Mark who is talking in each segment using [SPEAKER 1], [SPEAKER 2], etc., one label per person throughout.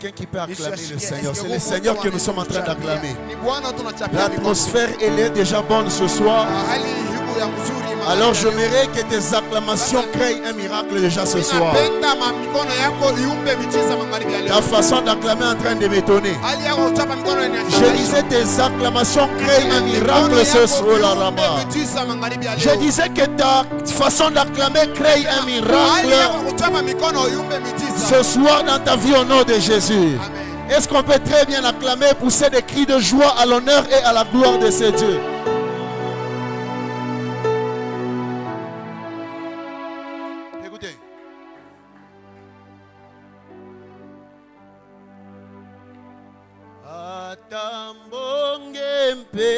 [SPEAKER 1] quelqu'un qui peut acclamer le Seigneur? C'est le Seigneur que nous sommes en train d'acclamer. L'atmosphère, elle est déjà bonne ce soir. Alors j'aimerais que tes acclamations créent un miracle déjà ce soir. Ta façon d'acclamer est en train de m'étonner. Je disais tes acclamations créent un miracle ce soir. Je disais que ta façon d'acclamer crée un miracle ce soir dans ta vie au nom de Jésus. Est-ce qu'on peut très bien acclamer, pousser des cris de joie à l'honneur et à la gloire de ces dieux? Écoutez. Atambongempe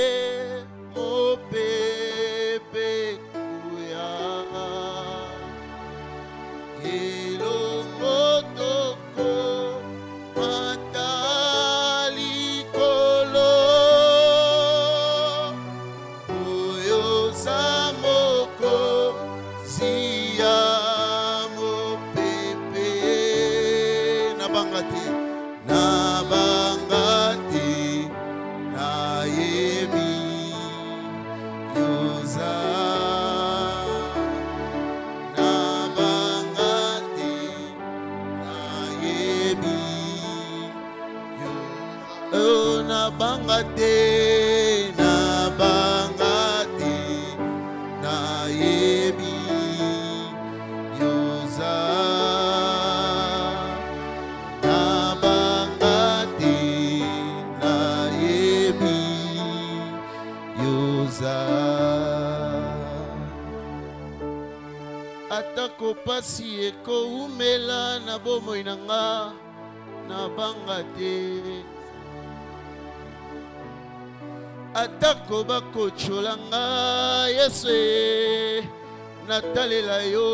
[SPEAKER 1] mopepe kuya ilongotoko matalikolo uyozamoko ziya mopepe nabangati nabangati nayebi yoza nabangati nayebi yoza oh nabangati nabangati nayebi yoza nabangati nayebi yoza atako pasi ekoumela na bomoi na nga nabanga te atako bakochola nga Yesu natalela yo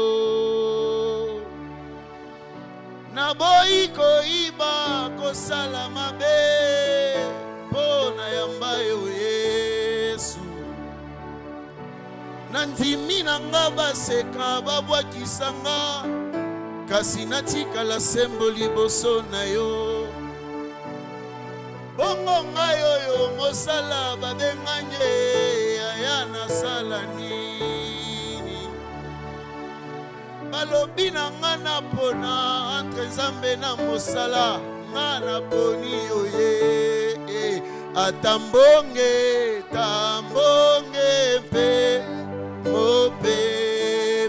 [SPEAKER 1] naboyi koyiba kosala mabe mpo na yamba yo Yesu nandimi na nga baseka babwakisa nga kasi natikala sembo liboso na yo bongo ngai oyo mosala babenganye aya nasala nini balobi na nga napona entre Nzambe na mosala nga naponi oye atambonge tambonge mpe mopepeko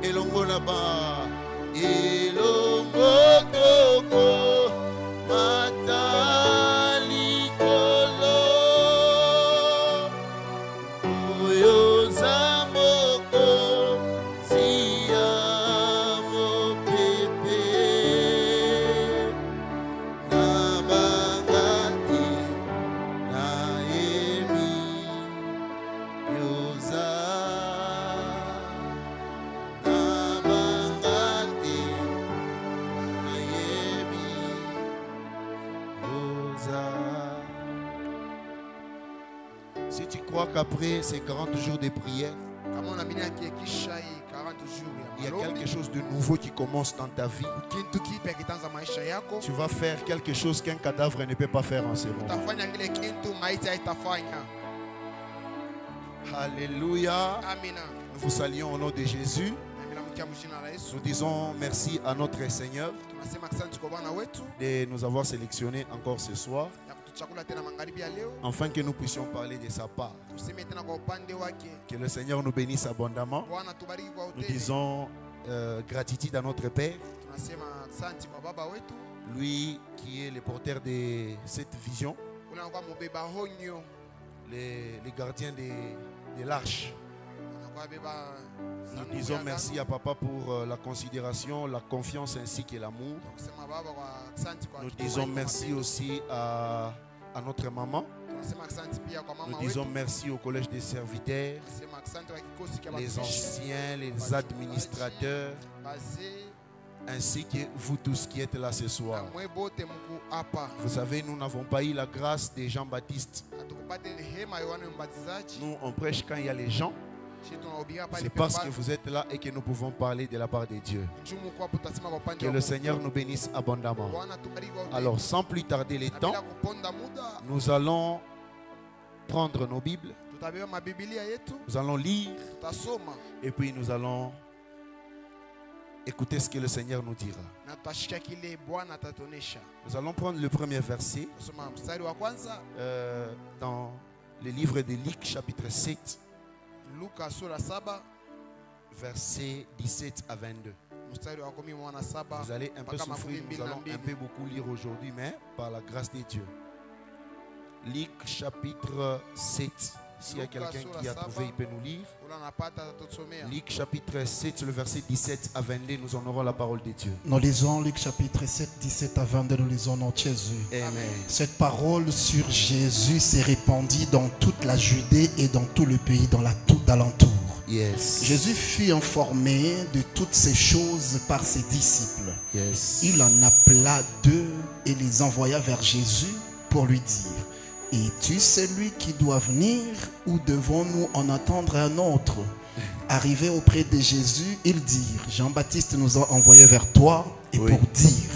[SPEAKER 1] elongo na ba elongo toko matalikolo oyozamoko ziya mopepe nabangati nayebi yoza nabangati nayebi yoza. Si tu crois qu'après ces 40 jours de prière, il y a quelque chose de nouveau qui commence dans ta vie, tu vas faire quelque chose qu'un cadavre ne peut pas faire en ce moment. Alléluia. Nous vous saluons au nom de Jésus. Nous disons merci à notre Seigneur de nous avoir sélectionnés encore ce soir, afin que nous puissions parler de sa part. Que le Seigneur nous bénisse abondamment. Nous disons gratitude à notre Père, lui qui est le porteur de cette vision, les gardiens de l'arche. Nous disons merci à Papa pour la considération, la confiance ainsi que l'amour. Nous disons merci aussi à notre maman. Nous disons merci au collège des serviteurs, les anciens, les administrateurs, ainsi que vous tous qui êtes là ce soir. Vous savez, nous n'avons pas eu la grâce des Jean-Baptiste. Nous, on prêche quand il y a les gens. C'est parce que vous êtes là et que nous pouvons parler de la part de Dieu. Que le Seigneur nous bénisse abondamment. Alors, sans plus tarder les temps, nous allons prendre nos Bibles. Nous allons lire. Et puis nous allons écouter ce que le Seigneur nous dira. Nous allons prendre le premier verset dans le livre de Luc chapitre 7, versets 17 à 22. Vous allez un peu souffrir, nous allons un peu beaucoup lire aujourd'hui, mais par la grâce de Dieu. Luc chapitre 7. S'il y a quelqu'un qui a trouvé, il peut nous lire. Luc chapitre 7, le verset 17 à 22, nous en aurons la parole de Dieu.
[SPEAKER 2] Nous lisons Luc chapitre 7, 17 à 22, nous lisons notre Jésus.
[SPEAKER 1] Amen.
[SPEAKER 2] Cette parole sur Jésus s'est répandue dans toute la Judée et dans tout le pays, dans la tout alentour.
[SPEAKER 1] Yes.
[SPEAKER 2] Jésus fut informé de toutes ces choses par ses disciples.
[SPEAKER 1] Yes.
[SPEAKER 2] Il en appela deux et les envoya vers Jésus pour lui dire: es-tu celui qui doit venir ou devons-nous en attendre un autre? Arrivé auprès de Jésus, ils dirent: Jean-Baptiste nous a envoyés vers toi et pour dire: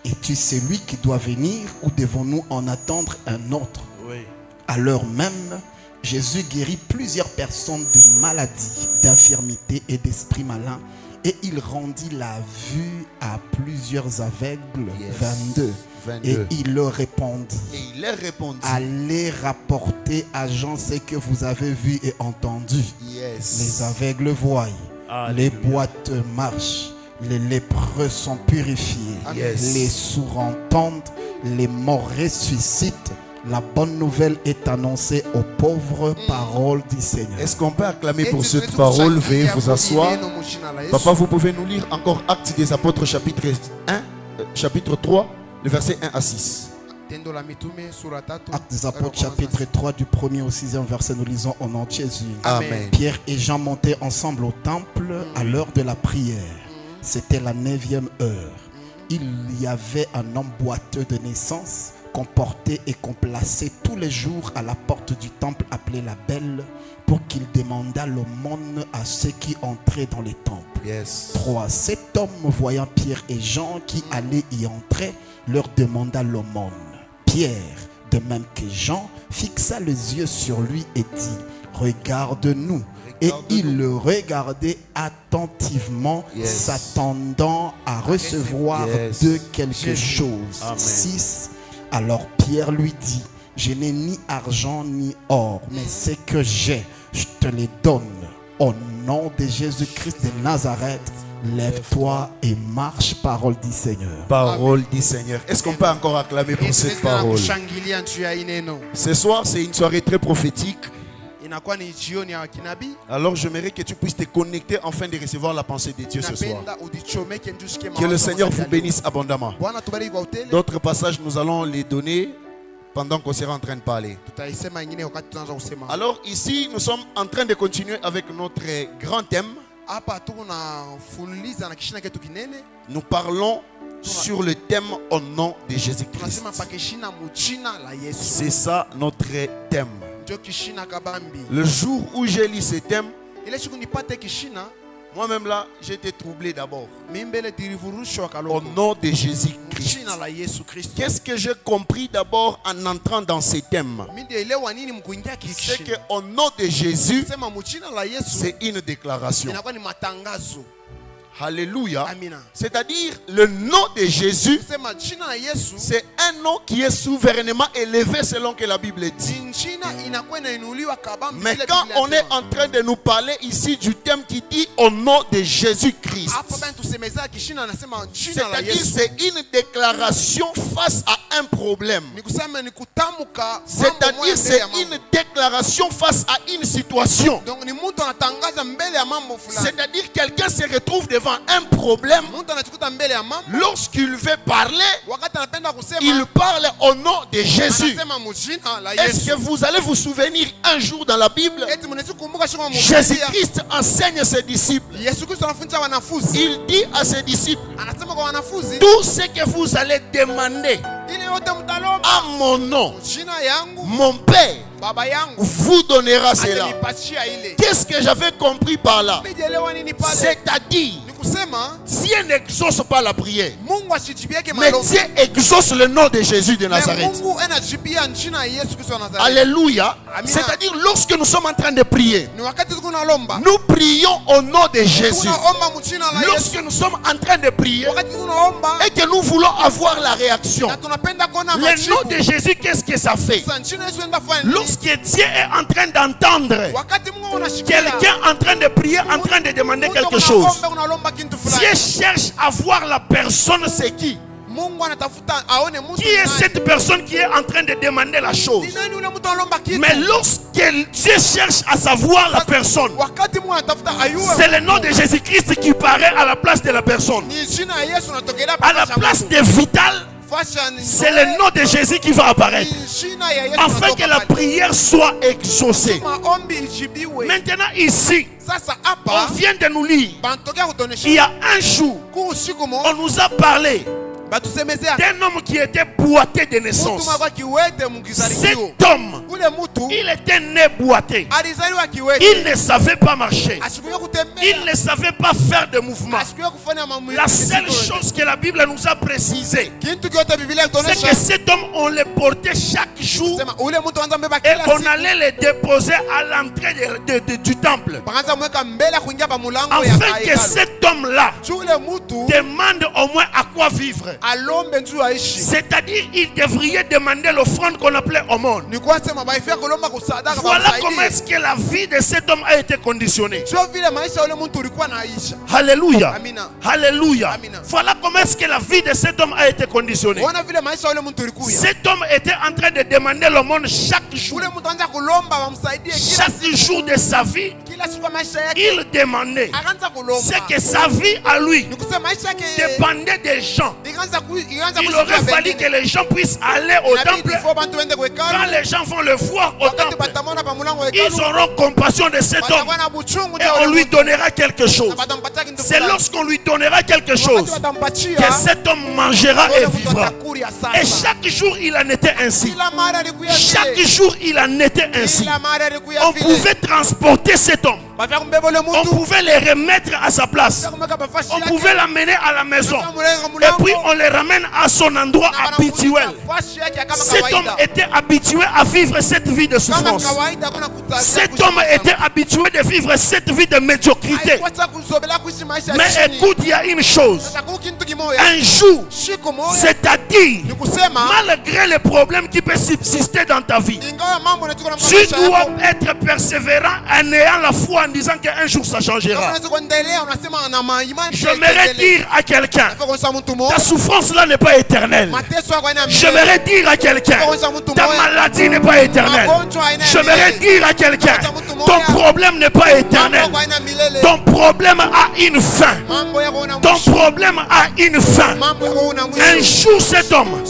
[SPEAKER 2] es-tu celui qui doit venir ou devons-nous en attendre un autre? À l'heure même, Jésus guérit plusieurs personnes de maladies, d'infirmités et d'esprits malins, et il rendit la vue à plusieurs aveugles. 22. Et il leur répondit: allez rapporter à Jean ce que vous avez vu et entendu. Les aveugles voient, les boîtes marchent, les lépreux sont purifiés, les sourds entendent, les morts ressuscitent. La bonne nouvelle est annoncée aux pauvres. Parole du Seigneur.
[SPEAKER 1] Est-ce qu'on peut acclamer pour cette parole? Veuillez vous asseoir. Papa, vous pouvez nous lire encore Actes des Apôtres chapitre 1, chapitre 3, le verset 1 à 6.
[SPEAKER 2] Actes des Apôtres chapitre 3 du 1er au 6e verset, nous lisons au nom de Jésus.
[SPEAKER 1] Amen.
[SPEAKER 2] Pierre et Jean montaient ensemble au temple à l'heure de la prière. C'était la 9e heure. Il y avait un homme boiteux de naissance qu'on portait et qu'on plaçait tous les jours à la porte du temple appelé la Belle, pour qu'il demandât l'aumône à ceux qui entraient dans les temples. 3. Cet homme, voyant Pierre et Jean qui allaient y entrer, leur demanda l'aumône. Pierre, de même que Jean, fixa les yeux sur lui et dit: regarde-nous. Et il le regardait attentivement, s'attendant à recevoir de quelque chose. 6. Alors Pierre lui dit: je n'ai ni argent ni or, mais ce que j'ai, je te les donne. Au nom de Jésus-Christ de Nazareth, lève-toi et marche. Parole du Seigneur.
[SPEAKER 1] Parole du Seigneur. Est-ce qu'on peut encore acclamer pour cette parole? Ce soir, c'est une soirée très prophétique. Alors j'aimerais que tu puisses te connecter afin de recevoir la pensée de Dieu ce soir. Que le Seigneur vous bénisse abondamment. D'autres passages, nous allons les donner pendant qu'on sera en train de parler. Alors ici, nous sommes en train de continuer avec notre grand thème. Nous parlons sur le thème au nom de Jésus-Christ. C'est ça notre thème. Le jour où j'ai lu ce thème, moi-même là, j'ai été troublé d'abord. Au nom de Jésus-Christ. Qu'est-ce que j'ai compris d'abord en entrant dans ce thème? C'est qu'au nom de Jésus, c'est une déclaration. Alléluia. C'est-à-dire le nom de Jésus, c'est un nom qui est souverainement élevé selon que la Bible dit. Mais quand on est en train de nous parler ici du thème qui dit au nom de Jésus-Christ, c'est-à-dire c'est une déclaration face à un problème. C'est-à-dire c'est une déclaration face à une situation. C'est-à-dire quelqu'un se retrouve devant un problème. Lorsqu'il veut parler, il parle au nom de Jésus. Est-ce que vous allez vous souvenir un jour dans la Bible, Jésus-Christ enseigne ses disciples. Il dit à ses disciples: tout ce que vous allez demander à mon nom, mon Père vous donnera cela. Qu'est-ce que j'avais compris par là? C'est-à-dire, Dieu n'exauce pas la prière, mais Dieu exauce le nom de Jésus de Nazareth. Alléluia. C'est-à-dire, lorsque nous sommes en train de prier, nous prions au nom de Jésus. Lorsque nous sommes en train de prier et que nous voulons avoir la réaction, le nom de Jésus, qu'est-ce que ça fait? Lorsque Dieu est en train d'entendre quelqu'un en train de prier, en train de demander quelque chose, Dieu cherche à voir la personne, c'est qui? Qui est cette personne qui est en train de demander la chose? Mais lorsque Dieu cherche à savoir la personne, c'est le nom de Jésus-Christ qui paraît à la place de la personne. À la place de Vital, c'est le nom de Jésus qui va apparaître, afin que la prière soit exaucée. Maintenant ici, on vient de nous lire, il y a un jour, on nous a parlé d'un homme qui était boité de naissance. Cet homme, il était né boité. Il ne savait pas marcher. Il ne savait pas faire de mouvement. La seule chose que la Bible nous a précisé, c'est que cet homme, on le portait chaque jour et on allait le déposer à l'entrée du temple, afin que cet homme-là demande au moins à quoi vivre. C'est-à-dire, il devrait demander l'offrande qu'on appelait aumône. Voilà comment est-ce que la vie de cet homme a été conditionnée. Alléluia. Alléluia. Voilà comment est-ce que la vie de cet homme a été conditionnée. Cet homme était en train de demander l'aumône chaque jour. Chaque jour de sa vie, il demandait. C'est que sa vie à lui dépendait des gens. Il aurait fallu que les gens puissent aller au temple. Quand les gens vont le voir au temple, ils auront compassion de cet homme et on lui donnera quelque chose. C'est lorsqu'on lui donnera quelque chose que cet homme mangera et vivra. Et chaque jour il en était ainsi. Chaque jour il en était ainsi. On pouvait transporter cet homme. On pouvait le remettre à sa place. On pouvait l'amener à la maison. Et puis on le ramène à son endroit habituel. Cet homme était habitué à vivre cette vie de souffrance. Cet homme était habitué de vivre cette vie de médiocrité. Mais écoute, il y a une chose. Un jour, c'est-à-dire, malgré les problèmes qui peuvent subsister dans ta vie, tu dois être persévérant en ayant la foi, en disant qu'un jour ça changera. J'aimerais dire à quelqu'un, ta souffrance là n'est pas éternelle. J'aimerais dire à quelqu'un, ta maladie n'est pas éternelle. J'aimerais dire à quelqu'un, ton problème n'est pas éternel. Ton problème a une fin. Ton problème a une fin. Un jour cet homme,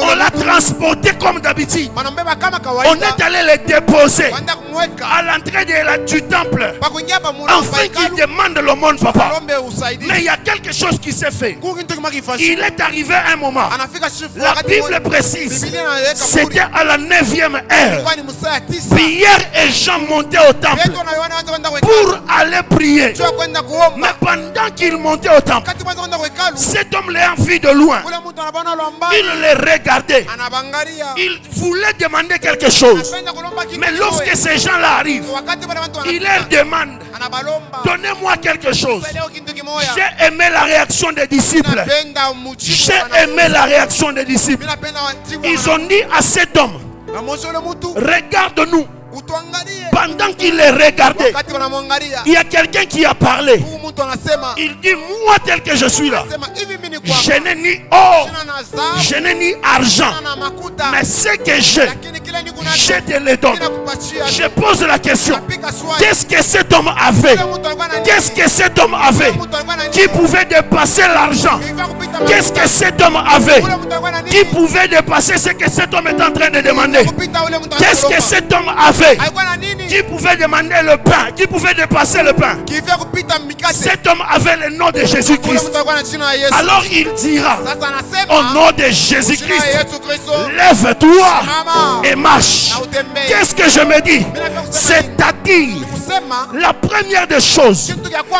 [SPEAKER 1] on l'a transporté comme d'habitude. On est allé le déposer à l'entrée du temple, afin qu'il demande l'aumône, papa. Mais il y a quelque chose qui s'est fait. Il est arrivé un moment, la Bible précise, c'était à la 9e heure. Pierre et Jean montaient au temple pour aller prier. Mais pendant qu'ils montaient au temple, cet homme l'a vu de loin. Il les regardait. Il voulait demander quelque chose. Mais lorsque ces gens-là arrivent, il leur demande, donnez-moi quelque chose. J'ai aimé la réaction des disciples. J'ai aimé la réaction des disciples. Ils ont dit à cet homme, regarde-nous. Pendant qu'il les regardait, il y a quelqu'un qui a parlé. Il dit, moi tel que je suis là, je n'ai ni or, je n'ai ni argent, mais ce que j'ai, je te le donne. Je pose la question, qu'est-ce que cet homme avait? Qu'est-ce que cet homme avait qui pouvait dépasser l'argent Qu'est-ce que cet homme avait qui pouvait dépasser ce que cet homme est en train de demander? Qu'est-ce que cet homme avait qui pouvait demander le pain, qui pouvait dépasser le pain? Cet homme avait le nom de Jésus-Christ. Alors il dira, au nom de Jésus-Christ, lève-toi et marche. Qu'est-ce que je me dis? C'est-à-dire, la première des choses,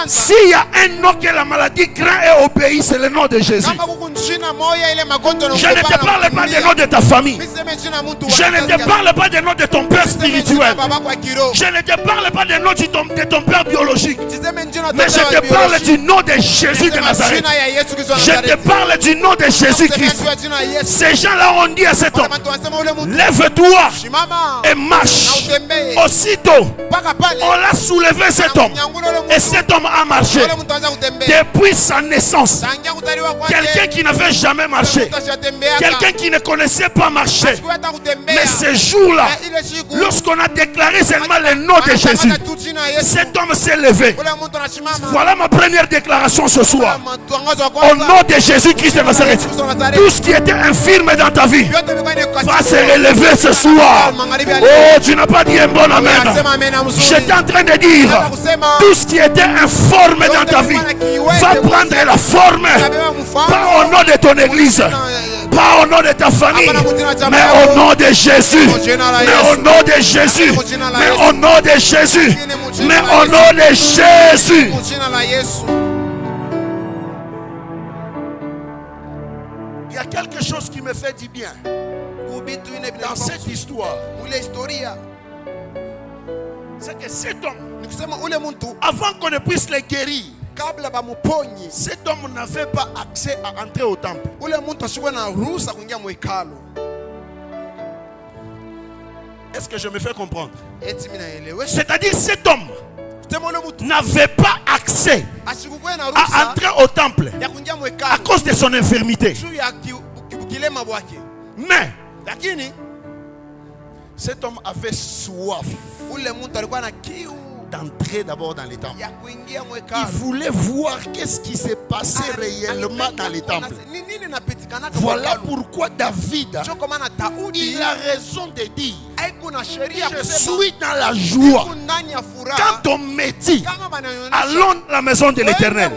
[SPEAKER 1] s'il y a un nom que la maladie craint et obéit, c'est le nom de Jésus. Je ne te parle pas du nom de ta famille. Je ne te parle pas du nom de ton père spirituel. Je ne te parle pas du nom de ton père biologique. Mais je te parle du nom de Jésus de Nazareth. Je te parle du nom de Jésus-Christ. Ces gens-là ont dit à cet homme, lève-toi et marche. Aussitôt, on l'a soulevé cet homme. Et cet homme a marché. Depuis sa naissance. Quelqu'un qui n'avait jamais marché. Quelqu'un qui ne connaissait pas marcher. Mais ce jour-là, lorsqu'on a déclaré seulement le nom de Jésus, cet homme s'est levé. Voilà ma première déclaration ce soir. Au nom de Jésus-Christ de Nazareth, tout ce qui était infirme dans ta vie va se relever ce soir. Oh, tu n'as pas dit un bon amen. J'étais en train de dire, tout ce qui était informe dans ta vie va prendre la forme, pas au nom de ton église, pas au nom de ta famille, mais au nom de Jésus, mais au nom de Jésus, mais au nom de Jésus, mais au nom de Jésus. Il y a quelque chose qui me fait du bien dans cette histoire. C'est que cet homme, avant qu'on ne puisse le guérir, cet homme n'avait pas accès à entrer au temple. Est-ce que je me fais comprendre? C'est-à-dire cet homme n'avait pas accès à entrer au temple à cause de son infirmité. Mais cet homme avait soif d'entrer d'abord dans les temples. Il voulait voir qu'est-ce qui s'est passé réellement dans les temples. Voilà pourquoi David, il a raison de dire, je suis dans la joie quand on me dit, allons dans la maison de l'Éternel.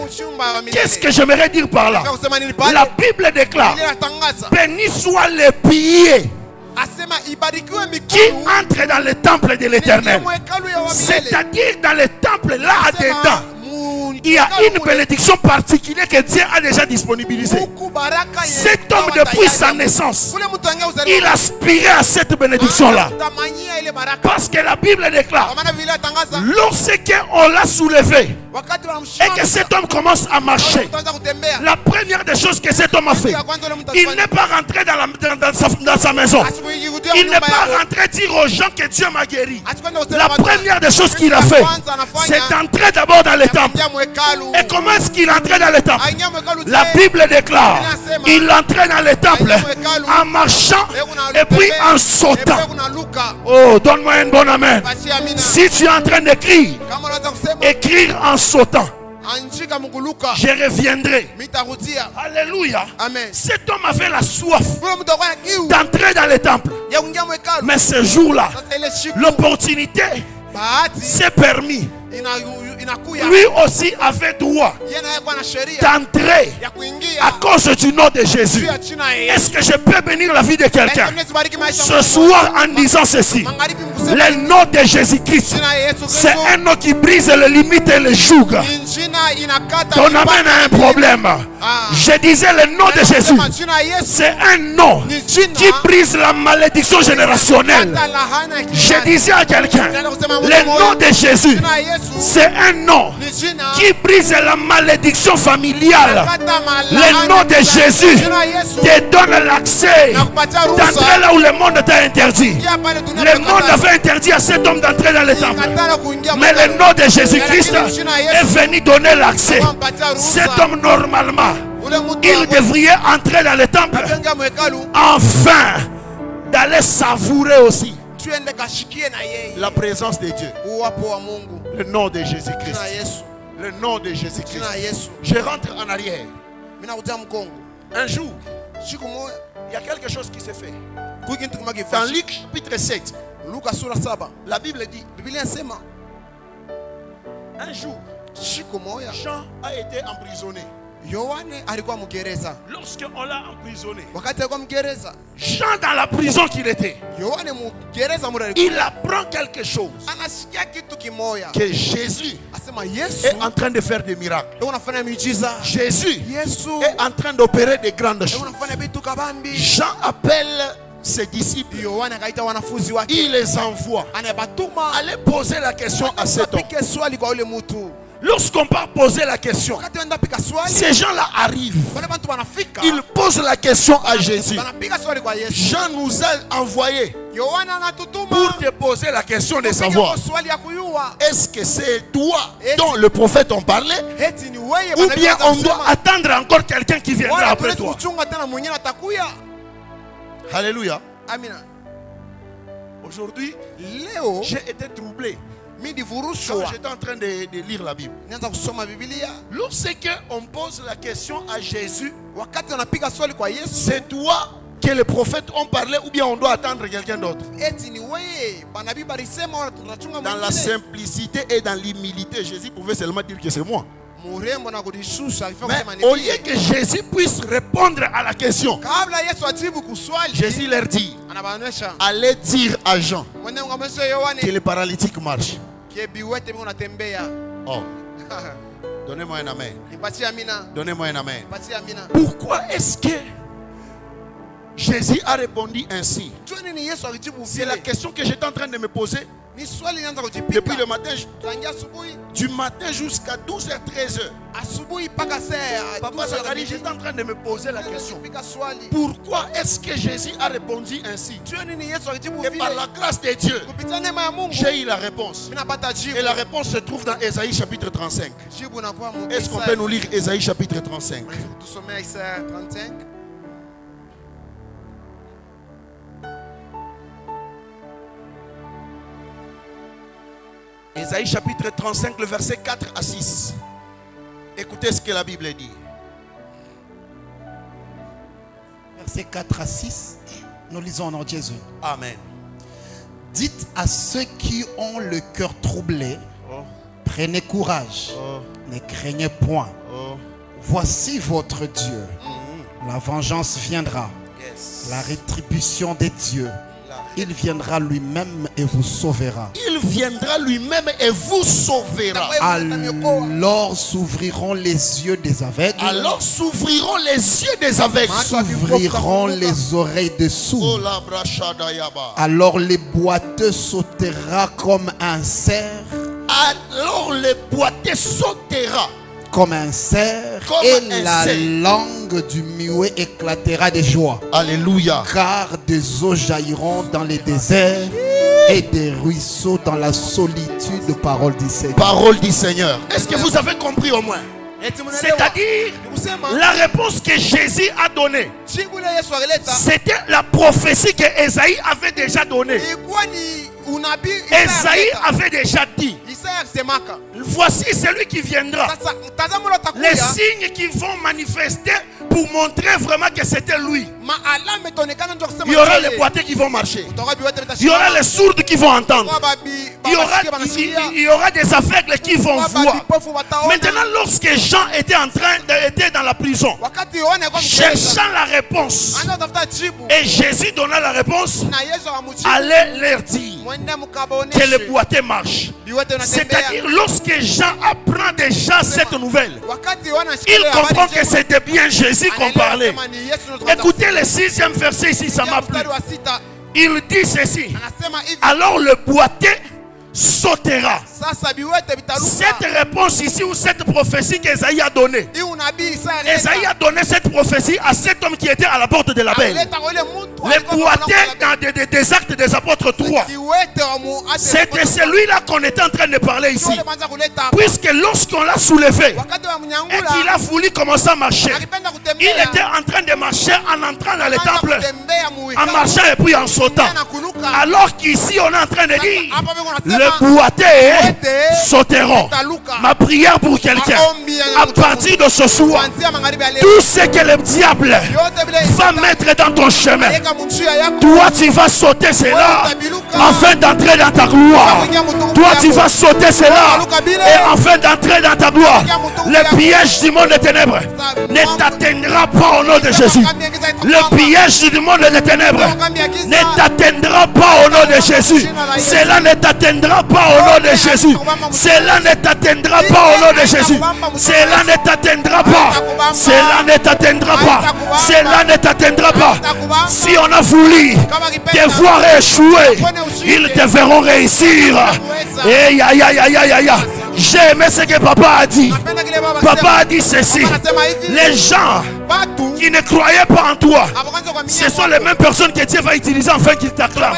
[SPEAKER 1] Qu'est-ce que j'aimerais dire par là? La Bible déclare, béni soit les pieds qui entre dans le temple de l'Éternel. C'est-à-dire dans le temple là-dedans, il y a une bénédiction particulière que Dieu a déjà disponibilisée. Cet homme, depuis sa naissance, il aspirait à cette bénédiction-là. Parce que la Bible déclare, lorsqu'on l'a soulevé et que cet homme commence à marcher, la première des choses que cet homme a fait, il n'est pas rentré dans sa maison. Il n'est pas rentré dire aux gens que Dieu m'a guéri. La première des choses qu'il a fait, c'est d'entrer d'abord dans le temple. Et comment est-ce qu'il entrait dans le temple? La Bible déclare, il entrait dans le temple en marchant et puis en sautant. Oh, donne-moi un bon amen. Si tu es en train d'écrire, écrire en sautant, je reviendrai. Alléluia. Cet homme avait la soif d'entrer dans le temple. Mais ce jour-là, l'opportunité s'est permis. Lui aussi avait droit d'entrer à cause du nom de Jésus. Est-ce que je peux bénir la vie de quelqu'un ce soir en disant ceci? Le nom de Jésus-Christ, c'est un nom qui brise les limites et les jougs. Ton amen a un problème. Je disais le nom de Jésus, c'est un nom qui brise la malédiction générationnelle. Je disais à quelqu'un, le nom de Jésus, c'est un nom qui brise la malédiction familiale. Le nom de Jésus te donne l'accès d'entrer là où le monde t'a interdit. Le monde avait interdit à cet homme d'entrer dans le temple. Mais le nom de Jésus-Christ est venu donner l'accès. Cet homme, normalement, il devrait entrer dans le temple afin d'aller savourer aussi la présence de Dieu. Le nom de Jésus-Christ. Le nom de Jésus-Christ. Je rentre en arrière. Un jour, il y a quelque chose qui s'est fait. Dans Luc chapitre 7, la Bible dit, un jour, Jean a été emprisonné. Lorsqu'on l'a emprisonné, Jean dans la prison qu'il était, il apprend quelque chose, que Jésus est en train de faire des miracles. Jésus est en train d'opérer des grandes choses. Jean appelle ses disciples, il les envoie. Allez poser la question à cet homme. Lorsqu'on part poser la question, ces gens-là arrivent. Ils posent la question à Jésus. Jean nous a envoyés pour te poser la question de savoir, est-ce que c'est toi dont le prophète en parlait, ou bien on doit attendre encore quelqu'un qui viendra après toi? Alléluia. Aujourd'hui, j'ai été troublé quand j'étais en train de lire la Bible. Lorsqu'on pose la question à Jésus, c'est toi que les prophètes ont parlé, ou bien on doit attendre quelqu'un d'autre? Dans la simplicité et dans l'humilité, Jésus pouvait seulement dire que c'est moi. Mais au lieu que Jésus puisse répondre à la question, Jésus leur dit, allez dire à Jean que les paralytiques marchent. Oh. Donnez-moi un amen. Donnez-moi un amen. Pourquoi est-ce que Jésus a répondu ainsi? C'est la question que j'étais en train de me poser depuis le matin, du matin jusqu'à 12h, 13h. Papa Zachary, j'étais en train de me poser la question. Pourquoi est-ce que Jésus a répondu ainsi? Et par la grâce de Dieu, j'ai eu la réponse. Et la réponse se trouve dans Ésaïe chapitre 35. Est-ce qu'on peut nous lire Ésaïe chapitre 35? Ésaïe chapitre 35, le verset 4 à 6. Écoutez ce que la Bible dit.
[SPEAKER 2] Verset 4 à 6, nous lisons au nom de Jésus.
[SPEAKER 1] Amen.
[SPEAKER 2] Dites à ceux qui ont le cœur troublé, prenez courage, ne craignez point. Voici votre Dieu. La vengeance viendra, la rétribution des dieux. Il viendra lui-même et vous sauvera.
[SPEAKER 1] Il viendra lui-même et vous sauvera.
[SPEAKER 2] Alors s'ouvriront les yeux des aveugles.
[SPEAKER 1] Alors s'ouvriront les yeux des aveugles.
[SPEAKER 2] S'ouvriront les oreilles des sourds. Alors les boiteux sautera comme un cerf.
[SPEAKER 1] Alors les boiteux sautera
[SPEAKER 2] comme un cerf, et la langue du muet éclatera de joie.
[SPEAKER 1] Alléluia.
[SPEAKER 2] Car des eaux jailliront dans les déserts et des ruisseaux dans la solitude. Parole du Seigneur. Parole du Seigneur.
[SPEAKER 1] Est-ce que vous avez compris au moins? C'est-à-dire, la réponse que Jésus a donnée, c'était la prophétie que Ésaïe avait déjà donnée. Ésaïe avait déjà dit, voici celui qui viendra. Les signes qui vont manifester pour montrer vraiment que c'était lui. Il y aura les boiteux qui vont marcher. Il y aura les sourds qui vont entendre. Il y aura des aveugles qui vont voir. Maintenant, lorsque Jean était dans la prison, cherchant la réponse, et Jésus donna la réponse, allez leur dire que les boiteux marchent. C'est-à-dire, lorsque Jean apprend déjà cette nouvelle, il comprend que c'était bien Jésus qu'on parlait. Écoutez le 6e verset ici, ça m'a plu. Il dit ceci: alors le boiteux sautera. Cette réponse ici, ou cette prophétie qu'Ésaïe a donnée, Ésaïe a donné cette prophétie à cet homme qui était à la porte de la belle. Les boiteux dans des actes des apôtres 3, c'était celui-là qu'on était en train de parler ici. Puisque lorsqu'on l'a soulevé et qu'il a voulu commencer à marcher, il était en train de marcher en entrant dans le temple, en marchant et puis en sautant. Alors qu'ici on est en train de dire, le boiteux sauteront. Ma prière pour quelqu'un, à partir de ce soir, tout ce que le diable va mettre dans ton chemin, toi tu vas sauter cela afin d'entrer dans ta gloire. Toi tu vas sauter cela et afin d'entrer dans ta gloire. Le piège du monde des ténèbres ne t'atteindra pas au nom de Jésus. Le piège du monde des ténèbres ne t'atteindra pas au nom de Jésus. Cela ne t'atteindra pas au nom de Jésus. Cela ne t'atteindra pas au nom de Jésus. Cela ne t'atteindra pas. Cela ne t'atteindra pas. Cela ne t'atteindra pas. Si on a voulu te voir échouer, ils te verront réussir. Et j'ai aimé ce que papa a dit. Papa a dit ceci: les gens qui ne croyaient pas en toi, ce sont les mêmes personnes que Dieu va utiliser afin qu'ils t'acclament.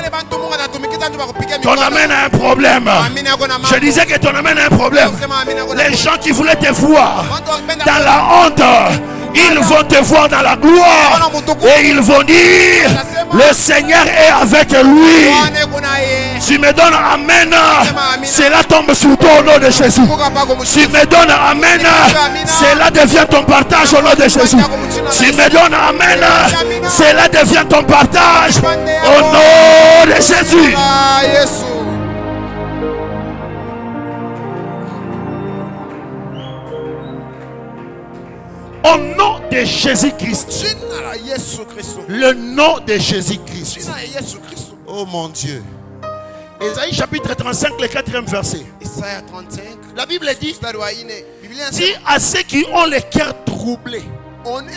[SPEAKER 1] Ton amène a un problème. Je disais que ton amène a un problème. Les gens qui voulaient te voir dans la honte, ils vont te voir dans la gloire et ils vont dire: le Seigneur est avec lui. Tu me donnes amen, cela tombe sur toi au nom de Jésus. Tu me donnes amen, cela devient ton partage au nom de Jésus. Tu me donnes amen, cela devient ton partage au nom de Jésus. Au nom de Jésus-Christ. Le nom de Jésus-Christ. Oh mon Dieu. Ésaïe chapitre 35, le 4e verset. La Bible dit: dis à ceux qui ont le cœur troublé, prenez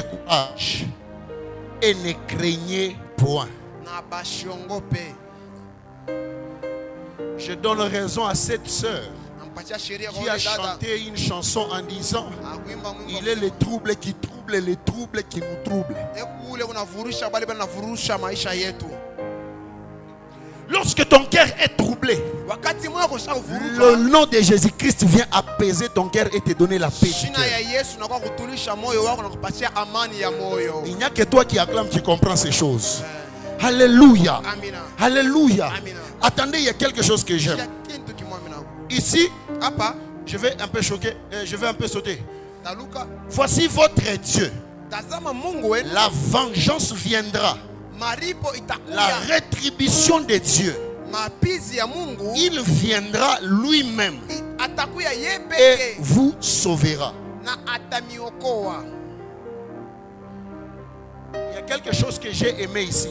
[SPEAKER 1] courage et ne craignez point. Je donne raison à cette sœur qui a chanté une chanson en disant: il est le trouble qui trouble, les troubles qui nous troublent. Lorsque ton cœur est troublé, le nom de Jésus-Christ vient apaiser ton cœur et te donner la paix. Il n'y a que toi qui acclames, qui comprends ces choses. Alléluia. Alléluia. Attendez, il y a quelque chose que j'aime. Ici, je vais un peu choquer, je vais un peu sauter. Voici votre Dieu. La vengeance viendra. La rétribution de Dieu. Il viendra lui-même et vous sauvera. Il y a quelque chose que j'ai aimé ici.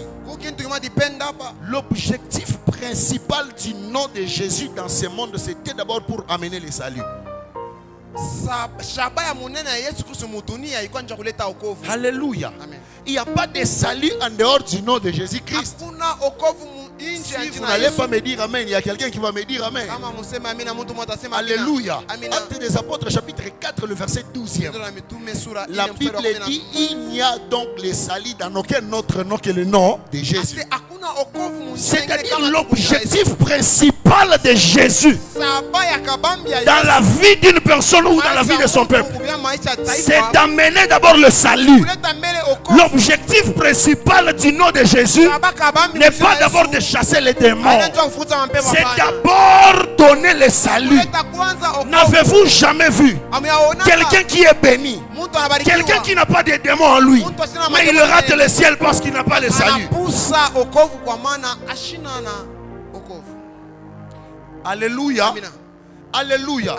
[SPEAKER 1] L'objectif principal du nom de Jésus dans ce monde, c'était d'abord pour amener le salut. Alléluia. Il n'y a pas de salut en dehors du nom de Jésus-Christ. Si vous n'allez pas me dire amen, il y a quelqu'un qui va me dire amen. Alléluia. Actes des Apôtres chapitre 4, le verset 12e. La Bible dit: il n'y a donc le salut dans aucun autre nom que le nom de Jésus. C'est-à-dire l'objectif principal de Jésus dans la vie d'une personne ou dans la vie de son peuple, c'est d'amener d'abord le salut. L'objectif principal du nom de Jésus n'est pas d'abord de chasser les démons, c'est d'abord donner le salut. N'avez-vous jamais vu quelqu'un qui est béni, quelqu'un qui n'a pas de démons en lui, mais il rate le ciel parce qu'il n'a pas le salut? Alléluia. Alléluia.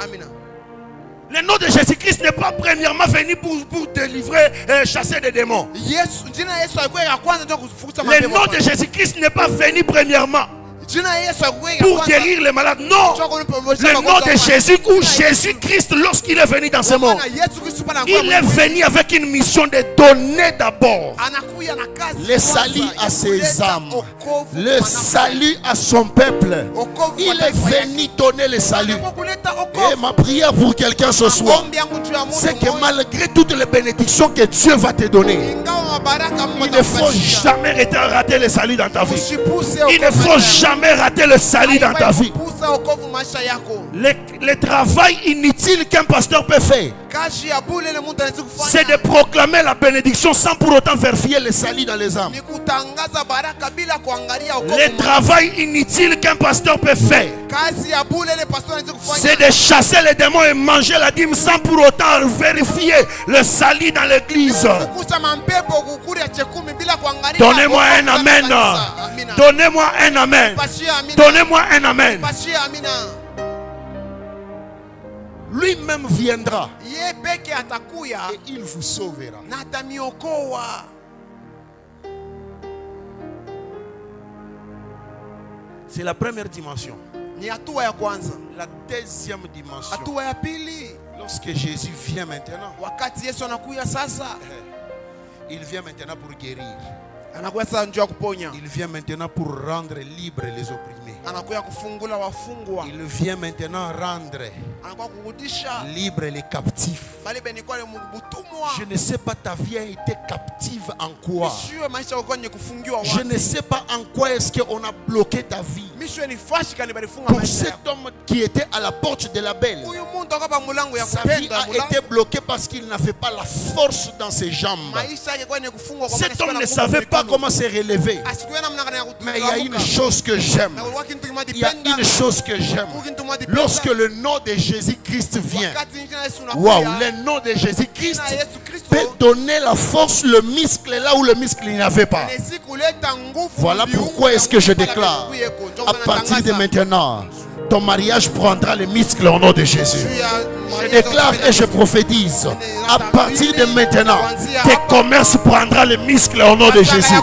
[SPEAKER 1] Le nom de Jésus-Christ n'est pas premièrement venu pour délivrer, chasser des démons. Le nom de Jésus-Christ n'est pas venu premièrement pour guérir les malades. Non. Le nom de Jésus, ou Jésus-Christ, lorsqu'il est venu dans ce monde, il est venu avec une mission de donner d'abord le salut à ses âmes, le salut à son peuple. Il est venu donner le salut. Et ma prière pour quelqu'un ce soir, c'est que malgré toutes les bénédictions que Dieu va te donner, il ne faut jamais rater le salut dans ta vie. Il ne faut jamais rater le salut dans ta vie. Le travail inutile qu'un pasteur peut faire, c'est de proclamer la bénédiction sans pour autant vérifier le salut dans les âmes. Le travail inutile qu'un pasteur peut faire, c'est de chasser les démons et manger la dîme sans pour autant vérifier le salut dans l'église. Donnez-moi un amen. Donnez-moi un amen. Donnez-moi un amen. Lui-même viendra et il vous sauvera. C'est la première dimension. La deuxième dimension, lorsque Jésus vient maintenant, il vient maintenant pour guérir. Il vient maintenant pour rendre libres les opprimés. Il vient maintenant rendre libres les captifs. Je ne sais pas ta vie a été captive en quoi. Je ne sais pas en quoi est-ce qu'on a bloqué ta vie. Pour cet homme qui était à la porte de la belle, sa vie a été bloquée parce qu'il n'avait pas la force dans ses jambes. Cet homme ne savait pas comment se relever. Mais il y a une chose que j'aime. Il y a une chose que j'aime. Lorsque le nom de Jésus-Christ vient, waouh, le nom de Jésus-Christ peut donner la force, le muscle là où le muscle n'y avait pas. Voilà pourquoi est-ce que je déclare, à partir de maintenant, ton mariage prendra les muscles au nom de Jésus. Je déclare et je prophétise, à partir de maintenant, tes commerces prendront les muscles au nom de Jésus.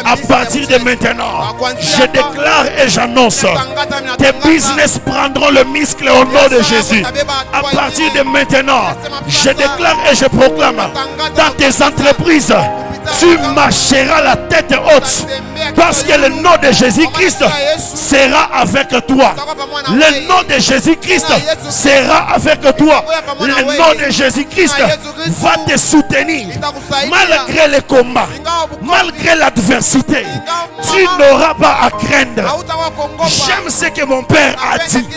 [SPEAKER 1] À partir de maintenant, je déclare et j'annonce, tes business prendront le muscle au nom de Jésus. À partir de maintenant, je déclare et je proclame, dans tes entreprises, tu marcheras la tête haute, parce que le nom de Jésus-Christ sera avec toi. Le nom de Jésus-Christ sera avec toi. Le nom de Jésus-Christ va te soutenir. Malgré les combats, malgré l'adversité, tu n'auras pas à craindre. J'aime ce que mon père a dit.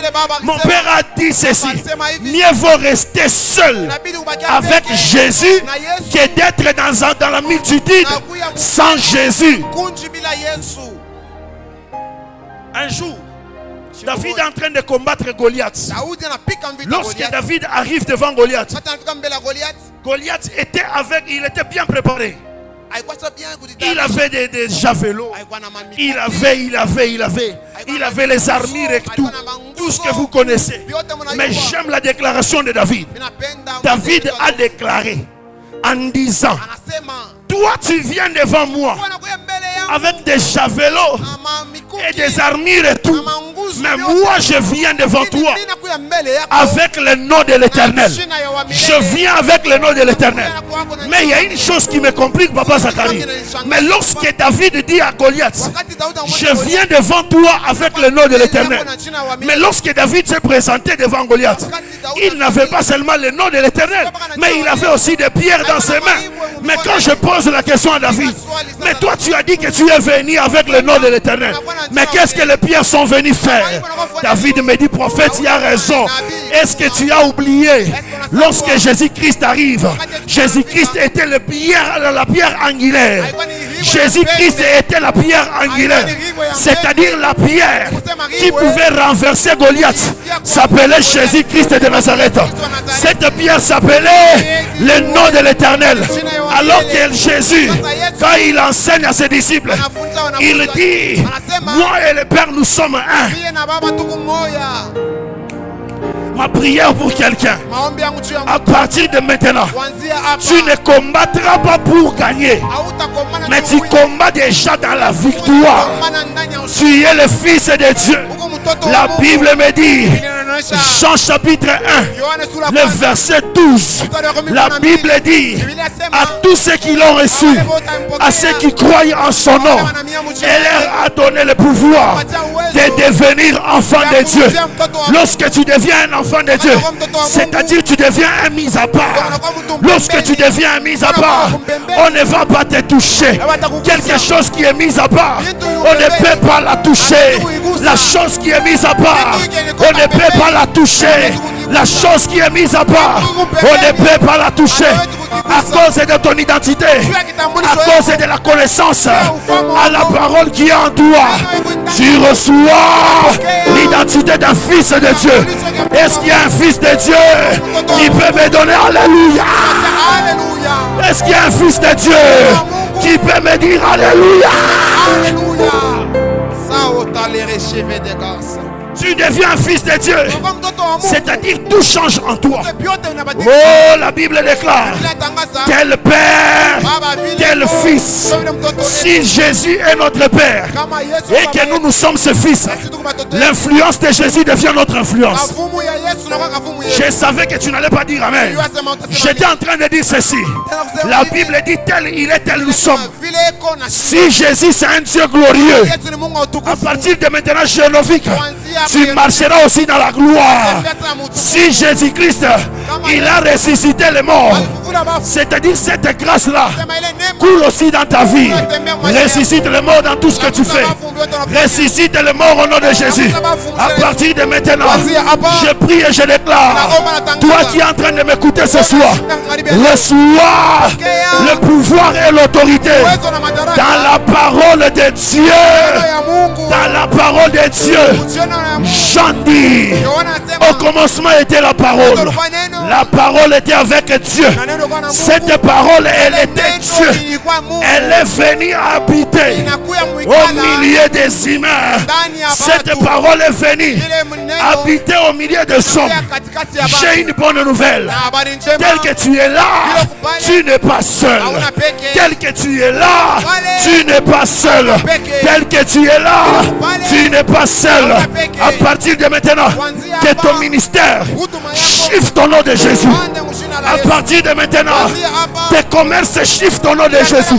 [SPEAKER 1] Mon père a dit ceci: mieux vaut rester seul avec Jésus que d'être dans la multitude sans Jésus. Un jour, David est en train de combattre Goliath. Lorsque David arrive devant Goliath, Goliath était il était bien préparé. Il avait des javelots. Il avait les armures et tout ce que vous connaissez. Mais j'aime la déclaration de David. David a déclaré en disant: toi tu viens devant moi avec des javelots et des armures et tout, mais moi je viens devant toi avec le nom de l'Éternel. Je viens avec le nom de l'Éternel. Mais il y a une chose qui me complique, Papa Zacharie. Mais lorsque David dit à Goliath: je viens devant toi avec le nom de l'Éternel, mais lorsque David s'est présenté devant Goliath, il n'avait pas seulement le nom de l'Éternel, mais il avait aussi des pierres dans ses mains. Mais quand je pose la question à David: mais toi tu as dit que tu es venu avec le nom de l'Éternel, mais qu'est-ce que les pierres sont venues faire? David me dit: prophète, il a raison. Est-ce que tu as oublié, lorsque Jésus-Christ arrive, Jésus-Christ était la pierre angulaire. Jésus-Christ était la pierre angulaire, c'est-à-dire la pierre qui pouvait renverser Goliath s'appelait Jésus-Christ de Nazareth. Cette pierre s'appelait le nom de l'Éternel. Alors que Jésus, quand il enseigne à ses disciples, il dit: moi et le Père, nous sommes un. Ma prière pour quelqu'un, à partir de maintenant, tu ne combattras pas pour gagner, mais tu combats déjà dans la victoire. Tu es le Fils de Dieu. La Bible me dit, Jean chapitre 1, le verset 12, la Bible dit: à tous ceux qui l'ont reçu, à ceux qui croient en son nom, elle leur a donné le pouvoir de devenir enfants de Dieu. Lorsque tu deviens un enfant de Dieu, c'est-à-dire tu deviens un mis à part. Lorsque tu deviens un mis à part, on ne va pas te toucher. Quelque chose qui est mise à part, on ne peut pas la toucher. La chose qui est mise à part, on ne peut pas la toucher. La chose qui est mise à part, on ne peut pas la toucher. À cause de ton identité, à cause de la connaissance à la parole qui est en toi, tu reçois l'identité d'un fils de Dieu. Est-ce qu'il y a un fils de Dieu qui peut me donner alléluia? Est-ce qu'il y a un fils de Dieu qui peut me dire alléluia? Tu deviens un fils de Dieu, c'est-à-dire tout change en toi. Oh, la Bible déclare, tel Père, tel Fils. Si Jésus est notre Père et que nous sommes ses fils, l'influence de Jésus devient notre influence. Je savais que tu n'allais pas dire amen. J'étais en train de dire ceci. La Bible dit tel il est, tel nous sommes. Si Jésus c'est un Dieu glorieux, à partir de maintenant, Génovique, tu marcheras aussi dans la gloire. Si Jésus-Christ, il a ressuscité les morts, c'est-à-dire cette grâce-là coule aussi dans ta vie. Ressuscite les morts dans tout ce que tu fais. Ressuscite les morts au nom de Jésus. À partir de maintenant, je prie et je déclare, toi qui es en train de m'écouter ce soir, reçois le pouvoir et l'autorité dans la parole de Dieu. Dans la parole de Dieu. J'en dis, au commencement était la parole. La parole était avec Dieu. Cette parole, elle était Dieu. Elle est venue habiter au milieu des humains. Cette parole est venue habiter au milieu des hommes. J'ai une bonne nouvelle. Tel que tu es là, tu n'es pas seul. Tel que tu es là, tu n'es pas seul. Tel que tu es là, tu n'es pas seul. À partir de maintenant, que ton ministère shift au nom de Jésus. À partir de maintenant, tes commerces shift au nom de Jésus.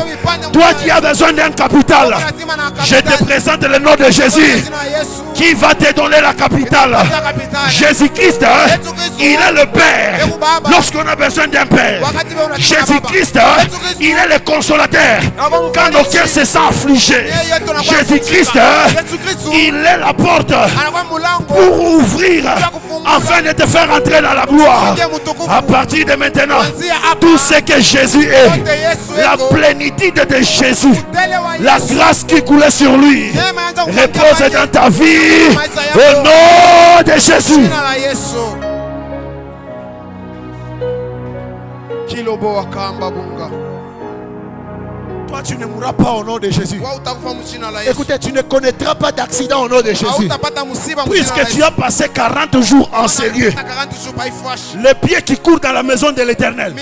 [SPEAKER 1] Toi qui as besoin d'un capital, je te présente le nom de Jésus qui va te donner la capitale. Jésus-Christ, il est le Père lorsqu'on a besoin d'un Père. Jésus-Christ, il est le consolateur quand nos cœurs se sentent affligés. Jésus-Christ, il est la porte pour ouvrir afin de te faire entrer dans la gloire. À partir de maintenant, tout ce que Jésus est, la plénitude de Jésus, la grâce qui coulait sur lui, repose dans ta vie au nom de Jésus. Toi, tu ne mourras pas au nom de Jésus. Écoutez, tu ne connaîtras pas d'accident au nom de Jésus. Puisque tu as passé 40 jours en ces lieux. Les pieds qui courent dans la maison de l'Éternel,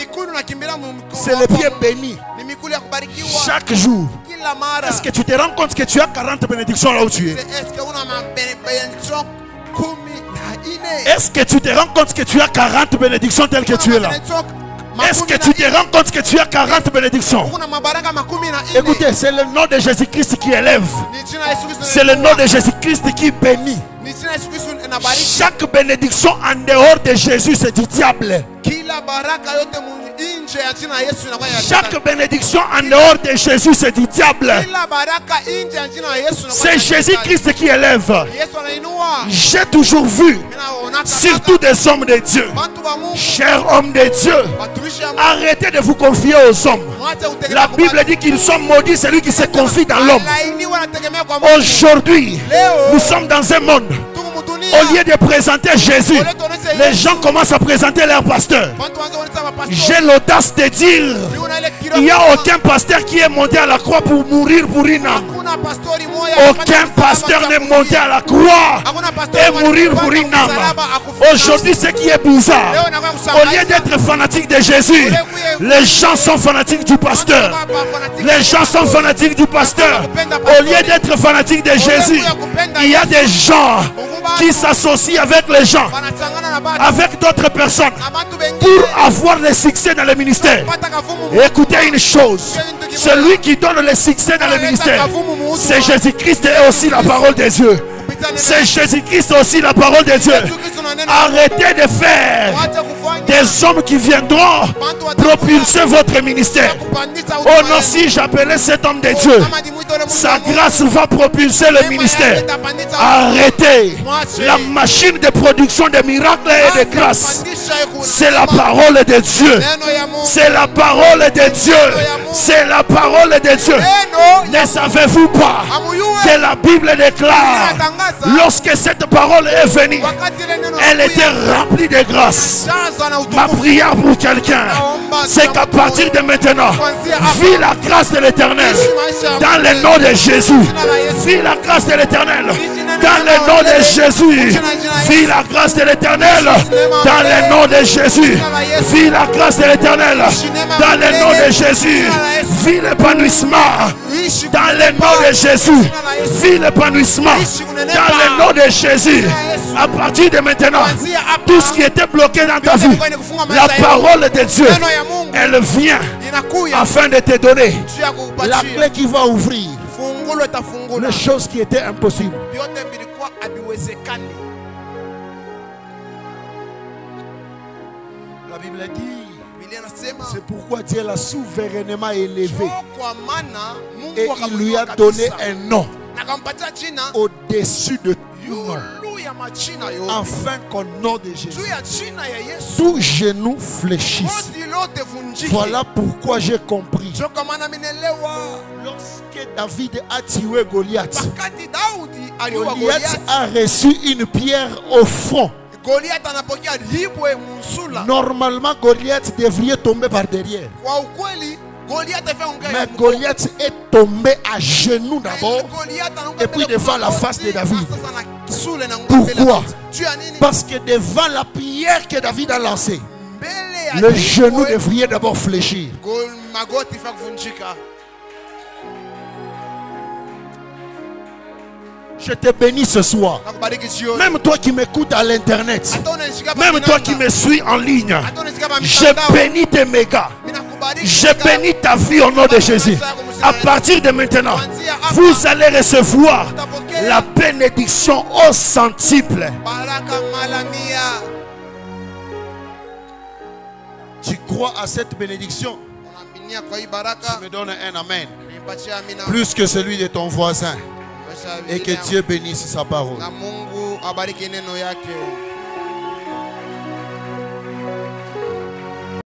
[SPEAKER 1] c'est les pieds bénis. Chaque jour. Est-ce que tu te rends compte que tu as 40 bénédictions là où tu es? Est-ce que tu te rends compte que tu as 40 bénédictions telles que tu es là? Est-ce que tu te rends compte que tu as 40 bénédictions? Écoutez, c'est le nom de Jésus-Christ qui élève. C'est le nom de Jésus-Christ qui bénit. Chaque bénédiction en dehors de Jésus, c'est du diable. Chaque bénédiction en dehors de Jésus, c'est du diable. C'est Jésus-Christ qui élève. J'ai toujours vu, surtout des hommes de Dieu, chers hommes de Dieu, arrêtez de vous confier aux hommes. La Bible dit qu'ils sont maudits celui qui se confie dans l'homme. Aujourd'hui, nous sommes dans un monde, au lieu de présenter Jésus, les gens commencent à présenter leur pasteur. J'ai l'audace de dire, il n'y a aucun pasteur qui est monté à la croix pour mourir pour une âme. Aucun pasteur n'est monté à la croix et mourir pour une âme. Aujourd'hui, ce qui est bizarre, au lieu d'être fanatique de Jésus, les gens sont fanatiques du pasteur. Les gens sont fanatiques du pasteur. Au lieu d'être fanatiques de Jésus, il y a des gens qui s'associent avec les gens, avec d'autres personnes, pour avoir le succès dans le ministère. Écoutez une chose, celui qui donne le succès dans le ministère, c'est Jésus-Christ et aussi la parole de Dieu. C'est Jésus-Christ aussi la parole de Dieu. Arrêtez de faire des hommes qui viendront propulser votre ministère. Oh non, si j'appelais cet homme de Dieu, sa grâce va propulser le ministère. Arrêtez. La machine de production de miracles et de grâce, c'est la parole de Dieu. C'est la parole de Dieu. C'est la parole de Dieu. Ne savez-vous pas que la Bible déclare, lorsque cette parole est venue, elle était remplie de grâce. Ma prière pour quelqu'un, c'est qu'à partir de maintenant, vis la grâce de l'Éternel dans le nom de Jésus. Vis la grâce de l'Éternel dans le nom de Jésus. Vis la grâce de l'Éternel dans le nom de Jésus. Vis la grâce de l'Éternel dans le nom de Jésus. Vis l'épanouissement dans le nom de Jésus. Vis l'épanouissement dans le nom de Jésus. À partir de maintenant, tout ce qui était bloqué dans ta vie, la parole de Dieu, elle vient afin de te donner la clé qui va ouvrir les choses qui étaient impossibles. La Bible dit, c'est pourquoi Dieu l'a souverainement élevé et il lui a donné un nom au-dessus de tout nom, afin qu'au nom de Jésus tout genou fléchisse. Voilà pourquoi j'ai compris. Lorsque David a tué Goliath, Goliath a reçu une pierre au front. Normalement, Goliath devrait tomber par derrière. Mais Goliath est tombé à genoux d'abord et puis devant la face de David. Pourquoi? Parce que devant la pierre que David a lancée, le genou devrait d'abord fléchir. Je te bénis ce soir. Même toi qui m'écoutes à l'internet, même toi qui me suis en ligne, je bénis tes mégas. Je bénis ta vie au nom de Jésus. À partir de maintenant, vous allez recevoir la bénédiction au centuple. Tu crois à cette bénédiction? Tu me donnes un amen. Plus que celui de ton voisin. Et que Dieu bénisse sa parole.